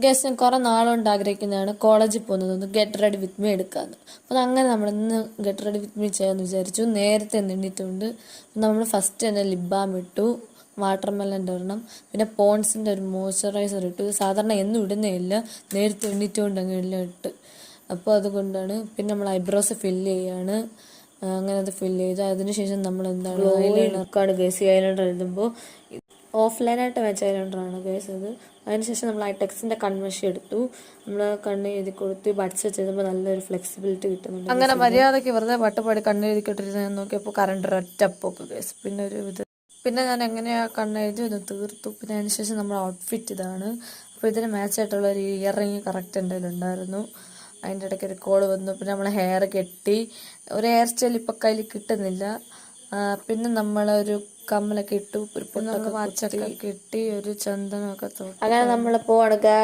Guess ഞാൻ കുറേ നാളുകൊണ്ട് ആഗ്രഹിക്കുന്നതാണ് കോളേജിൽ പോകുന്നത് ഗെറ്റ് റെഡി വിത്ത് മീ എടുക്കാമെന്ന്. അപ്പോൾ അങ്ങനെ നമ്മളിന്ന് ഗെറ്റ് റെഡി വിത്ത് മീ ചെയ്യാമെന്ന് വിചാരിച്ചു. നേരത്തെ എണ്ണിട്ടുണ്ട്. നമ്മൾ ഫസ്റ്റ് തന്നെ ലിപ് ബാം ഇട്ടു, വാട്ടർ മെലൻ്റെ ഒരെണ്ണം, പിന്നെ പോൺസിൻ്റെ ഒരു മോയ്സ്ചറൈസർ ഇട്ടു. സാധാരണ എന്നും ഇടുന്നേ ഇല്ല, നേരത്തെ എണ്ണിട്ടുകൊണ്ട് അങ്ങ് എല്ലാം ഇട്ട്. അപ്പോൾ അതുകൊണ്ടാണ്. പിന്നെ നമ്മൾ ഐബ്രോസ് ഫില്ല് ചെയ്യാണ്. അങ്ങനെ അത് ഫില്ല് ചെയ്തു. അതിനുശേഷം നമ്മൾ എന്താണ് ഐലൈനർക്കാണ് ഗേസ്. ഐലൈനർ എഴുതുമ്പോൾ ഓഫ്ലൈനായിട്ട് വെച്ച ഐലൈനറാണ് ഗേസ് അത്. അതിനുശേഷം നമ്മൾ ഐടെക്സിൻ്റെ കൺമഷി എടുത്തു, നമ്മൾ കണ്ണ് എഴുതി കൊടുത്ത് ബഡ്സ് വെച്ച് എഴുതുമ്പോൾ നല്ലൊരു ഫ്ലെക്സിബിലിറ്റി കിട്ടുന്നുണ്ട്. അങ്ങനെ മര്യാദയ്ക്ക് വെറുതെ വട്ടപ്പാടി കണ്ണ് എഴുതിക്കിട്ടിരുന്ന ഞാൻ നോക്കിയപ്പോൾ കറണ്ട് ഒറ്റപ്പോക്ക് ഗേസ്. പിന്നെ ഞാൻ എങ്ങനെയാണ് കണ്ണെഴുതി ഇത് തീർത്തു. പിന്നെ അതിനുശേഷം നമ്മുടെ ഔട്ട്ഫിറ്റ് ഇതാണ്. അപ്പോൾ ഇതിന് മാച്ചായിട്ടുള്ള ഒരു ഇയറിങ് കറക്റ്റ് എൻ്റെ കയ്യിലുണ്ടായിരുന്നു. അതിൻ്റെ ഇടയ്ക്ക് ഒരു കോൾ വന്നു. പിന്നെ നമ്മൾ ഹെയർ കെട്ടി, ഒരു ഹെയർ സ്റ്റൈൽ ഇപ്പം കയ്യിൽ കിട്ടുന്നില്ല. പിന്നെ നമ്മളൊരു കമ്മലൊക്കെ ഇട്ടു, ഒരു പൊട്ടൊക്കെ വാച്ചൊക്കെ കെട്ടി, ഒരു ചന്ദനമൊക്കെ തൊട്ട് അങ്ങനെ നമ്മൾ പോവാണ്.